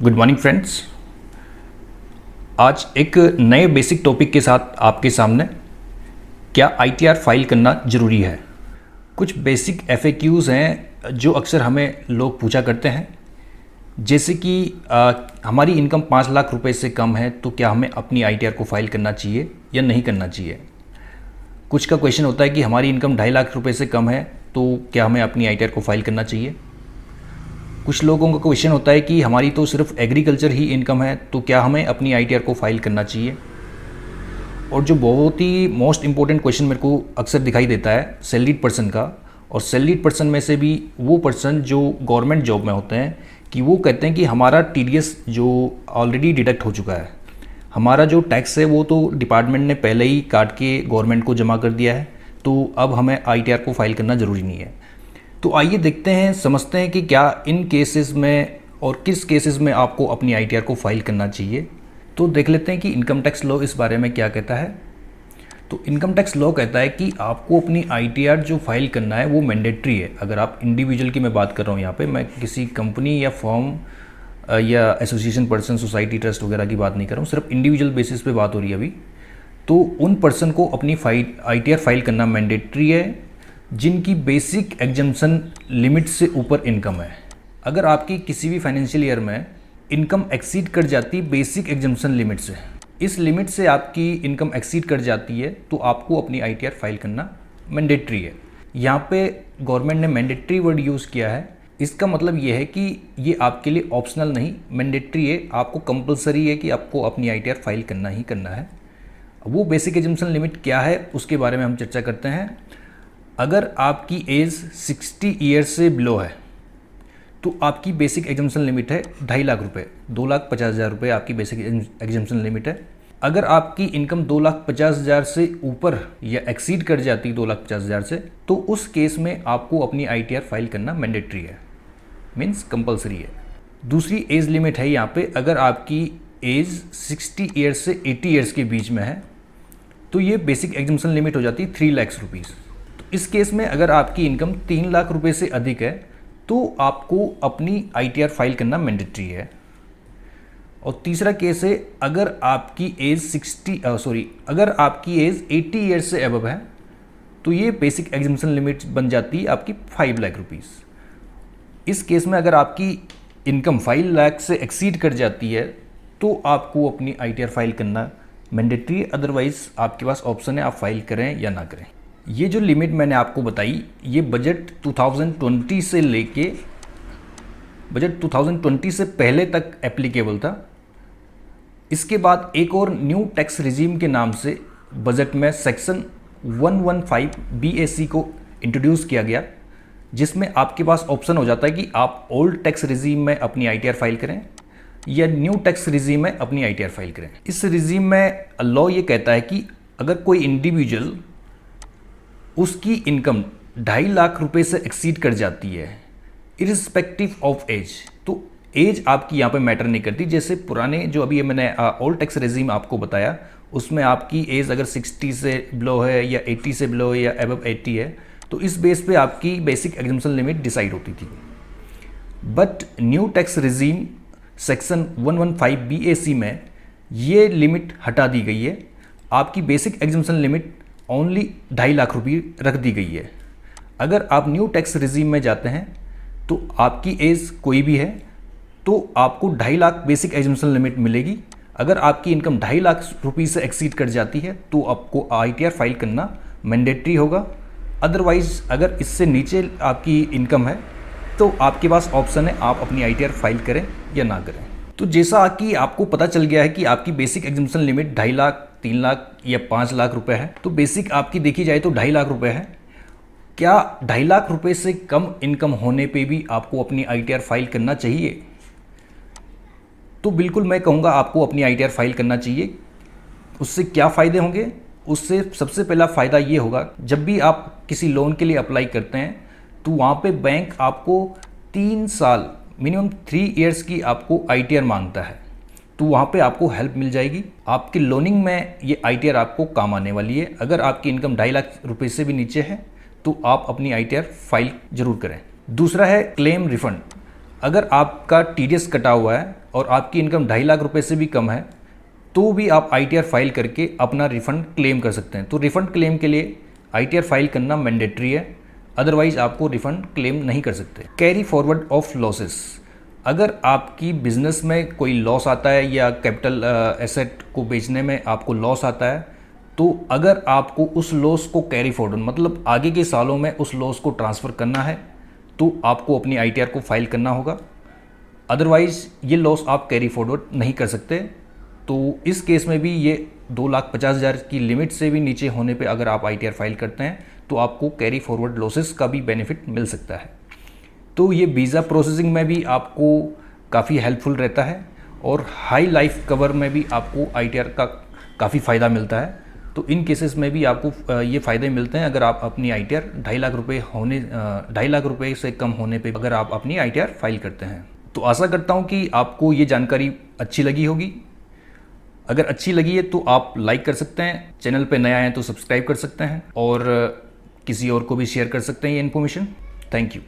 Good morning friends. आज एक नए बेसिक टॉपिक के साथ आपके सामने, क्या आईटीआर फाइल करना ज़रूरी है। कुछ बेसिक एफएक्यूज़ हैं जो अक्सर हमें लोग पूछा करते हैं, जैसे कि हमारी इनकम 5 लाख रुपए से कम है तो क्या हमें अपनी आईटीआर को फाइल करना चाहिए या नहीं करना चाहिए। कुछ का क्वेश्चन होता है कि हमारी इनकम 2.5 लाख रुपए से कम है तो क्या हमें अपनी आईटीआर को फाइल करना चाहिए। कुछ लोगों का क्वेश्चन होता है कि हमारी तो सिर्फ एग्रीकल्चर ही इनकम है तो क्या हमें अपनी आईटीआर को फाइल करना चाहिए। और जो बहुत ही मोस्ट इम्पोर्टेंट क्वेश्चन मेरे को अक्सर दिखाई देता है सैलरीड पर्सन का, और सैलरीड पर्सन में से भी वो पर्सन जो गवर्नमेंट जॉब में होते हैं कि वो कहते हैं कि हमारा टीडीएस जो ऑलरेडी डिडक्ट हो चुका है, हमारा जो टैक्स है वो तो डिपार्टमेंट ने पहले ही काट के गवर्नमेंट को जमा कर दिया है, तो अब हमें आईटीआर को फाइल करना ज़रूरी नहीं है। तो आइए देखते हैं, समझते हैं कि क्या इन केसेस में और किस केसेस में आपको अपनी आईटीआर को फाइल करना चाहिए। तो देख लेते हैं कि इनकम टैक्स लॉ इस बारे में क्या कहता है। तो इनकम टैक्स लॉ कहता है कि आपको अपनी आईटीआर जो फाइल करना है वो मैंडेटरी है। अगर आप इंडिविजुअल की मैं बात कर रहा हूँ, यहाँ पे मैं किसी कंपनी या फर्म या एसोसिएशन पर्सन, सोसाइटी, ट्रस्ट वगैरह की बात नहीं कर रहा हूँ, सिर्फ इंडिविजुअल बेसिस पे बात हो रही है अभी। तो उन पर्सन को अपनी आईटीआर फाइल करना मैंडेटरी है जिनकी बेसिक एग्जम्पशन लिमिट से ऊपर इनकम है। अगर आपकी किसी भी फाइनेंशियल ईयर में इनकम एक्सीड कर जाती बेसिक एग्जम्पशन लिमिट से, इस लिमिट से आपकी इनकम एक्सीड कर जाती है तो आपको अपनी आईटीआर फाइल करना मैंडेटरी है। यहाँ पे गवर्नमेंट ने मैंडेटरी वर्ड यूज़ किया है, इसका मतलब ये है कि ये आपके लिए ऑप्शनल नहीं, मैंडेटरी है, आपको कंपलसरी है कि आपको अपनी आईटीआर फाइल करना ही करना है। वो बेसिक एग्जम्पशन लिमिट क्या है उसके बारे में हम चर्चा करते हैं। अगर आपकी एज 60 ईयर से बिलो है तो आपकी बेसिक एग्जम्पशन लिमिट है 2.5 लाख रुपए, 2,50,000 रुपये आपकी बेसिक एग्जम्पशन लिमिट है। अगर आपकी इनकम 2,50,000 से ऊपर या एक्सीड कर जाती है 2,50,000 से, तो उस केस में आपको अपनी आईटीआर फाइल करना मैंडेटरी है, मीन्स कंपलसरी है। दूसरी एज लिमिट है यहाँ पे, अगर आपकी एज 60 ईयर से 80 ईयर्स के बीच में है तो ये बेसिक एग्जम्पशन लिमिट हो जाती है 3 लाख रुपीज़। इस केस में अगर आपकी इनकम 3 लाख रुपए से अधिक है तो आपको अपनी आईटीआर फाइल करना मैंडेटरी है। और तीसरा केस है, अगर आपकी एज 80 ईयर्स से अबव है तो ये बेसिक एग्जम्पशन लिमिट बन जाती है आपकी 5 लाख रुपीज़। इस केस में अगर आपकी इनकम 5 लाख से एक्सीड कर जाती है तो आपको अपनी आईटीआर फाइल करना मैंडेटरी है, अदरवाइज आपके पास ऑप्शन है आप फाइल करें या ना करें। ये जो लिमिट मैंने आपको बताई ये बजट 2020 से लेके बजट 2020 से पहले तक एप्लीकेबल था। इसके बाद एक और न्यू टैक्स रिजीम के नाम से बजट में सेक्शन 115 BAC को इंट्रोड्यूस किया गया, जिसमें आपके पास ऑप्शन हो जाता है कि आप ओल्ड टैक्स रिजीम में अपनी आईटीआर फाइल करें या न्यू टैक्स रिजीम में अपनी आईटीआर फाइल करें। इस रिजीम में लॉ ये कहता है कि अगर कोई इंडिविजुअल उसकी इनकम 2.5 लाख रुपए से एक्सीड कर जाती है इरिस्पेक्टिव ऑफ एज, तो एज आपकी यहाँ पे मैटर नहीं करती। जैसे पुराने जो अभी मैंने ओल्ड टैक्स रेजिम आपको बताया उसमें आपकी एज अगर 60 से बिलो है या 80 से बिलो है या अबव 80 है तो इस बेस पे आपकी बेसिक एग्जम्पशन लिमिट डिसाइड होती थी। But new tax regime section 115 BAC में ये लिमिट हटा दी गई है, आपकी basic exemption limit only 2.5 lakh रुपये रख दी गई है। अगर आप न्यू टैक्स रिजीम में जाते हैं तो आपकी एज कोई भी है तो आपको 2.5 लाख बेसिक एग्जम्पशन लिमिट मिलेगी। अगर आपकी इनकम 2.5 लाख रुपये से एक्सीड कर जाती है तो आपको आईटीआर फाइल करना मैंडेटरी होगा। अदरवाइज अगर इससे नीचे आपकी इनकम है तो आपके पास ऑप्शन है आप अपनी आईटीआर फाइल करें या ना करें। तो जैसा कि आपको पता चल गया है कि आपकी basic exemption limit 2.5 lakh, 3 lakh या 5 लाख रुपए है, तो बेसिक आपकी देखी जाए तो 2.5 लाख रुपए है। क्या 2.5 लाख रुपए से कम इनकम होने पे भी आपको अपनी आईटीआर फाइल करना चाहिए? तो बिल्कुल मैं कहूँगा आपको अपनी आईटीआर फाइल करना चाहिए। उससे क्या फ़ायदे होंगे? उससे सबसे पहला फ़ायदा ये होगा, जब भी आप किसी लोन के लिए अप्लाई करते हैं तो वहाँ पे बैंक आपको 3 साल मिनिमम 3 इयर्स की आपको आईटीआर मांगता है, तो वहाँ पे आपको हेल्प मिल जाएगी। आपकी लोनिंग में ये आईटीआर आपको काम आने वाली है। अगर आपकी इनकम 2.5 लाख रुपए से भी नीचे है तो आप अपनी आईटीआर फाइल जरूर करें। दूसरा है क्लेम रिफंड। अगर आपका TDS कटा हुआ है और आपकी इनकम 2.5 लाख रुपए से भी कम है तो भी आप ITR फाइल करके अपना रिफ़ंड क्लेम कर सकते हैं। तो रिफ़ंड क्लेम के लिए ITR फाइल करना मैंडेटरी है, अदरवाइज़ आपको रिफ़ंड क्लेम नहीं कर सकते। कैरी फॉरवर्ड ऑफ लॉसेस, अगर आपकी बिज़नेस में कोई लॉस आता है या कैपिटल एसेट को बेचने में आपको लॉस आता है, तो अगर आपको उस लॉस को कैरी फॉरवर्ड मतलब आगे के सालों में उस लॉस को ट्रांसफ़र करना है तो आपको अपनी ITR को फाइल करना होगा, अदरवाइज़ ये लॉस आप कैरी फॉरवर्ड नहीं कर सकते। तो इस केस में भी ये 2,50,000 की लिमिट से भी नीचे होने पे अगर आप ITR फाइल करते हैं तो आपको कैरी फॉरवर्ड लॉसेस का भी बेनिफिट मिल सकता है। तो ये वीज़ा प्रोसेसिंग में भी आपको काफ़ी हेल्पफुल रहता है और हाई लाइफ कवर में भी आपको ITR का काफ़ी फ़ायदा मिलता है। तो इन केसेस में भी आपको ये फ़ायदे मिलते हैं अगर आप अपनी ITR 2.5 लाख रुपए होने 2.5 लाख रुपए से कम होने पे अगर आप अपनी ITR फाइल करते हैं। तो आशा करता हूँ कि आपको ये जानकारी अच्छी लगी होगी। अगर अच्छी लगी है तो आप लाइक कर सकते हैं, चैनल पे नया है तो सब्सक्राइब कर सकते हैं और किसी और को भी शेयर कर सकते हैं ये इन्फॉर्मेशन। Thank you.